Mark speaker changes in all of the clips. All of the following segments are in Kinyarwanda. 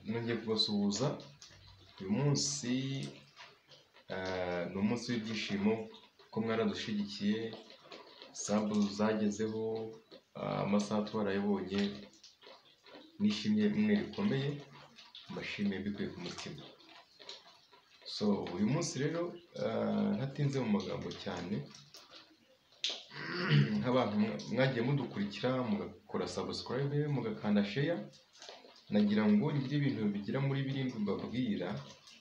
Speaker 1: nongeye kubasuhuza. Uyu munsi ni umunsi w'ibyishimo ko mwaradushigikiye, sabu zagezeho, amasaha twarayabonye, nishimye mwe rikomeye, mbashimiye mbikuye ku mutima. So uyu munsi rero ntatinze mu magambo cyane, nk'abantu mwagiye mudukurikira mugakora subscribe mugakanda share, nagira ngo ngire ibintu bigera muri birindwi mbabwira,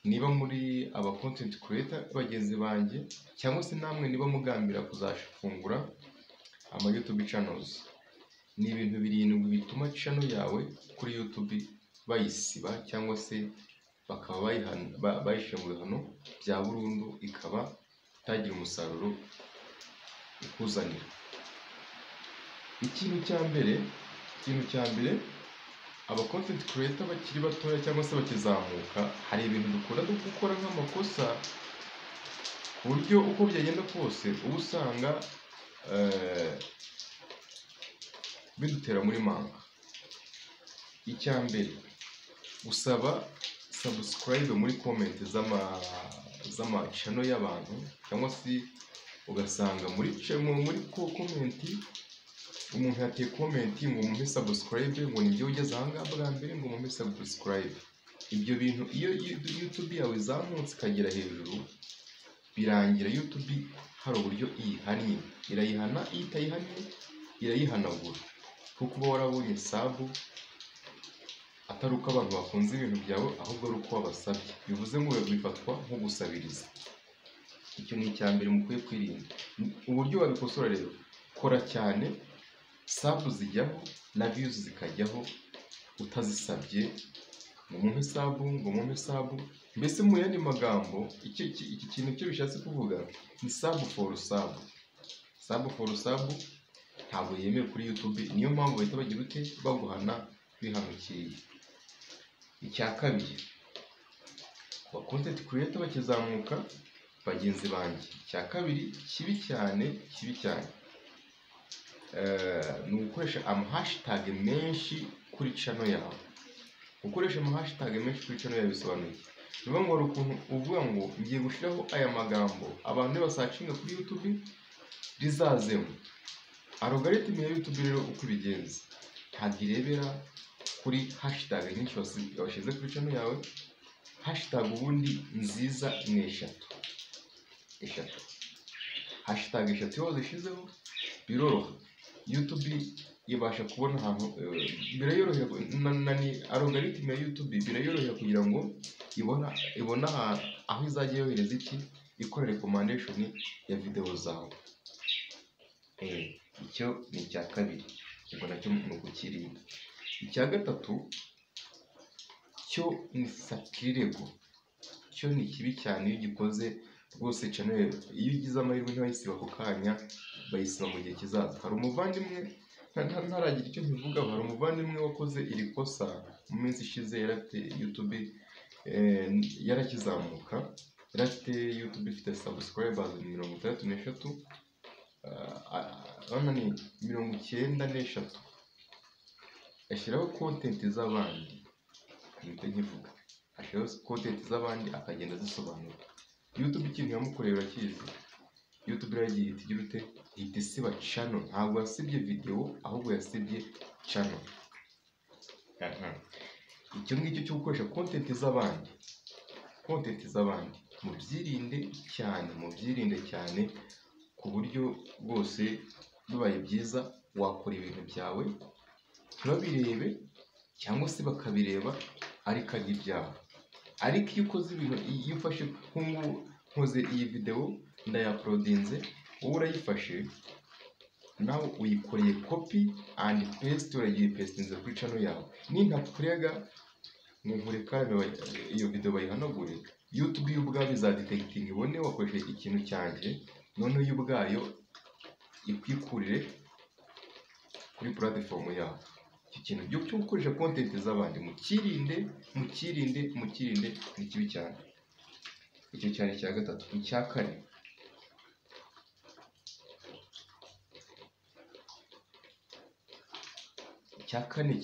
Speaker 1: niba muri aba content creator bagenzi banjye cyangwa se namwe niba mugambira kuzafungura ama YouTube channels. Ni ibintu birindwi bituma channel yawe kuri YouTube bayisiba cyangwa se bakaba bayishyira mu bihano bya burundu, ikaba itagira umusaruro ikuzanira. Ikintu cya mbere aba content creator bakiri batoya cyangwa se bakizamuka, hari ibintu dukora gukora nk'amakosa ku buryo uko byagenda kose uba usanga bidutera muri manga. Icya mbere, gusaba subscribe muri comment z'ama channel y'abantu, cyangwa se ugasanga muri comment umuntu yateye comment ngo mumpe subscribe, ngo nibyo ugeze ahangaha bwa mbere ngo mumpe subscribe. Ibyo bintu iyo YouTube yawe izamutse ikagera hejuru, birangira YouTube hari uburyo iyihannye, irayihana, iyo itayihannye irayihanagura, kuko uba warabonye sabu atari uko abantu bakunze ibintu byawe, ahubwo ari uko wabasabye. Bivuze ngo bifatwa nko gusabiriza. Icyo ni icya mbere mukwiye kwirinda. Uburyo wabikosora rero, kora cyane, sabu zijyaho na views zikajyaho utazisabye, ngo mumpe sabu. Mbese mu yandi magambo iki kintu cyo bishatse kuvuga ni sabu for sabu. Sabu for sabu ntabwo yemewe kuri YouTube, niyo mpamvu bahita bagira ute baguhana bihanukiye. Icya kabiri, ku content creator bakizamuka bagenzi banjye, icya kabiri kibi cyane ni ugukoresha hashtag menshi kuri channel yawe. Gukoresha hashtag menshi kuri channel yawe bisobanuye niba ngo hari ukuntu uvuga ngo ngiye gushiraho aya magambo abantu basacinga kuri YouTube rizazemo. Algorithm ya YouTube rero uko ibigenza, ntabwo irebera kuri hashtag nyinshi washyize kuri channel yawe. Hashtag ubundi nziza ni eshatu. Hashtag eshatu iyo wazishyizeho biroroha, YouTube ibasha kubona ahantu, birayorohera. Ni algorithm ya YouTube birayorohera kugira ngo ibona aho izajya yohereza ikora recommendation ya video zawe. Icyo ni icya kabiri, ubwo nacyo ni ukukirinda. Icya gatatu cyo ni sakirirego. Cyo ni kibi cyane iyo gikoze rwose channel, iyo ugize amahirwe ntayisiba ako kanya, bayisiba mu gihe kizaza. Hari umuvandimwe, ntaragira icyo nkivuga, hari umuvandimwe wakoze iri kosa mu minsi ishize. yarafite YouTube yarakizamuka, yarafite YouTube ifite subscribers 63, ni 93. ashyiraho content z'abandi, nkivuga ashyiraho content z'abandi akagenda zisobanura. YouTube ikintu yamukoreye urakizi, YouTube iragiye igira ute ihita isiba channel. Ntabwo yasibye video, ahubwo yasibye channel. Icyo ngicyo cyo gukoresha content z'abandi mubyirinde cyane, ku buryo bwose bibaye byiza wakora ibintu byawe ntibabirebe, cyangwa se bakabireba ariko ari ibyawe. Ariko iyo ukoze ibintu, iyo ufashe nkoze iyi video ndayaprodinze, wowe urayifashe nawe uyikoreye copy and paste, uragiye pastinze kuri channel yawe, nintakurega ngo nkureka iyo video bayihanagure, YouTube y'ubwayo izadetecting ibone wakoresheje ikintu cyanjye, noneho y'ubwayo ikwikurire kuri platform yawe. Iki kintu cyo gukoresha content z'abandi mukirinde, ni kibi cyane. Icyo cyane cya gatatu. Icya kane,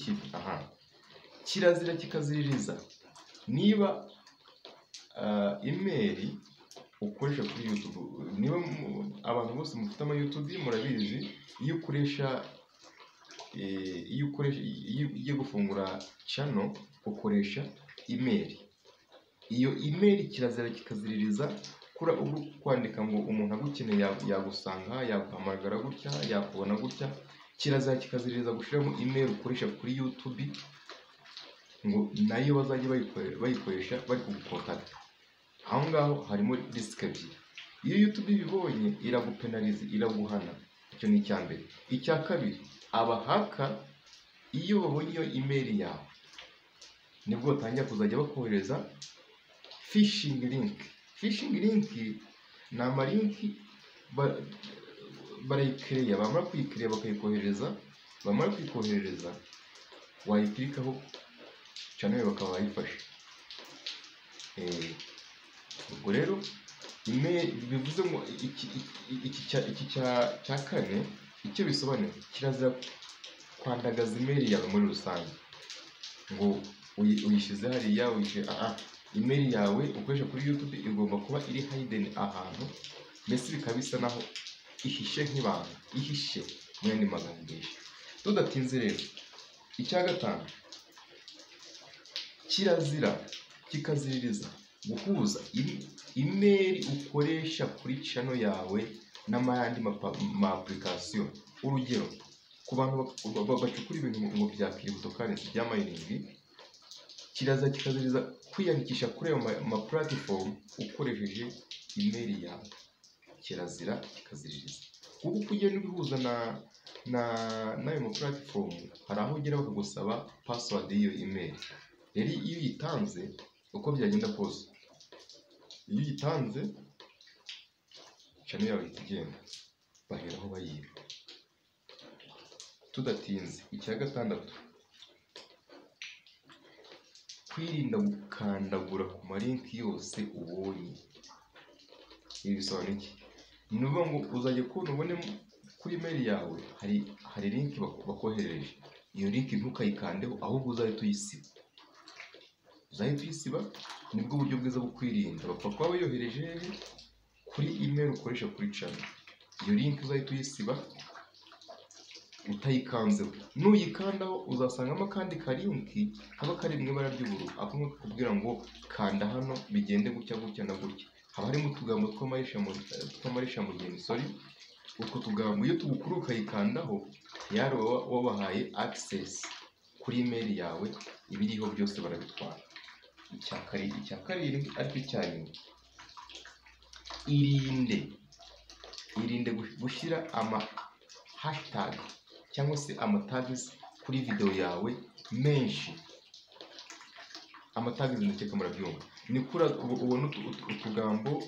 Speaker 1: kibi kirazira kikaziririza niba imeri ukoresha kuri YouTube, niba abantu bose mufite ama YouTube murabizi, iyo ugiye gufungura channel ukoresha email. Iyo email kirazira kikaziririza kura ubwo kwandika ngo umuntu agukeneye yagusanga, yaguhamagara gutya, yakubona gutya. Kirazira kikaziririza gushiramo email ukoresha kuri YouTube ngo nayo bazajye bayikoresha bari kugukontakta. Aho ngaho harimo risike ebyiri. Iyo YouTube ibibonye iragupenaliza, iraguhana. Icyo ni icya mbere. Icya kabiri, abahaka iyo babonye iyo email yawe nibwo batangira kuzajya bakohereza phishing link. Phishing link ni amalinki barayikereya, bamara kuyikereya bakayikohereza, bamara kuyikohereza wayikirikaho channel bakaba bayifashe. Ubwo rero bivuze ngo iki cya kane icyo bisobanuye, kirazira kwandagaza email yawe muri rusange ngo uyishize hariya email yawe ukoresha kuri YouTube igomba kuba iri hidden ahantu, mbese bikaba bisa naho ihishe nk'ibanga, ihishe mu yandi magambo menshi. Tudatinze rero, icya gatanu, kirazira kikaziririza guhuza email ukoresha kuri channel yawe n'amayandi ma application. Urugero, ku bantu bacukura ibintu ngo bya cryptocurrency bya mining, kirazira kikaziririza kwiyandikisha kuri ayo ma platform ukoresheje email yawe. Kirazira kikaziririza kuko kugenda ubihuza n'ayo ma platform, hari aho ugera bakagusaba password y'iyo email. Rero iyo uyitanze uko byagenda kose, iyo uyitanze channel yawe itagenda, baheraho bayiba. Tudatinze, icya gatandatu, kwirinda gukandagura ku malinki yose ubonye. Ibi bisobanura iki? Ni ukuvuga ngo uzajya kubona ubone kuri email yawe hari link bakoherereje, iyo link ntukayikandeho, ahubwo uzahita uyisiba. Uzahita uyisiba, nibwo buryo bwiza bwo kwirinda. Bapfa kuba bayohereje kuri email ukoresha kuri channel, iyo link uzahita uyisiba utayikanzeho. Nuyikandaho uzasangamo akandi kalinki kaba kari mu ibara ry'ubururu, ako kakubwira ngo kanda hano bigende gutya gutya na gutya. Haba harimo utugambo tw'amarisha mugeni, utwo tugambo iyo tugukuru ukayikandaho yari wabahaye access kuri email yawe, ibiriho byose barabitwara. Icya karindwi ariko icyanyuma, irinde gushyira ama hashtag cyangwa se amatags kuri video yawe menshi. Amatags ndakeka murabyumva, ni kuri ubona utugambo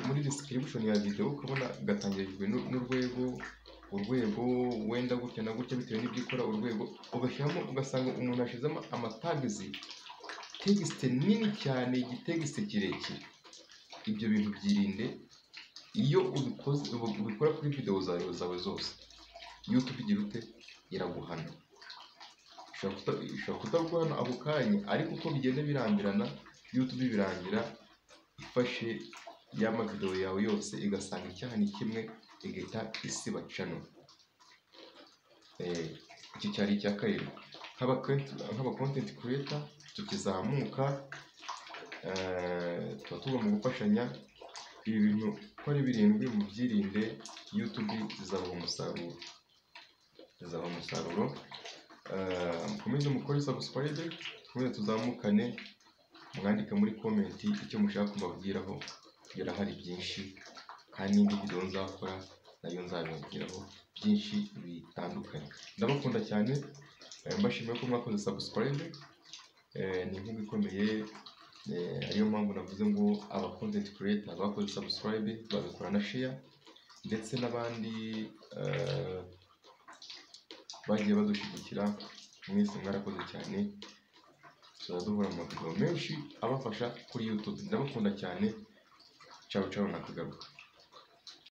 Speaker 1: muri description ya video, ukabona gatangirijwe urwego wenda gutya na gutya bitewe n'ibyo ukora, urwego ugashyiramo, ugasanga umuntu ashizemo amatags text nini cyane, igitext kirekire. Ibyo bintu byirinde. Iyo ubikora kuri video zawe zose, YouTube igira ute? Iraguhana. Ishobora kutaguhana ako kanya, ariko uko bigenda birambirana, YouTube birangira ifashe y'ama video yawe yose igasanga icyaha ni kimwe, igahita isiba channel. Iki cyari icya karindwi. Nk'aba content creator tukizamuka, tuba tugomba gufashanya. Ibi bintu uko ari birindwi mu byirinde, YouTube izabaha umusaruro. Mukomeze mukore subscribe, twese tuzamukane. Mwandike muri comment icyo mushaka kubabwiraho, birahari byinshi, kandi n'indi video nzakora nayo nzabibabwiraho byinshi bitandukanye. Ndabakunda cyane, mbashimiye ko mwakoze subscribe. Ni inkunga ikomeye, ariyo mpamvu navuze ngo aba content creator bakoze subscribe babikora na share, ndetse n'abandi bagiye badushyigikira. Mwese mwarakoze cyane, tuzaduhura mu video menshi abafasha kuri YouTube. Ndabakunda cyane, ciao ciao, nakagaruka.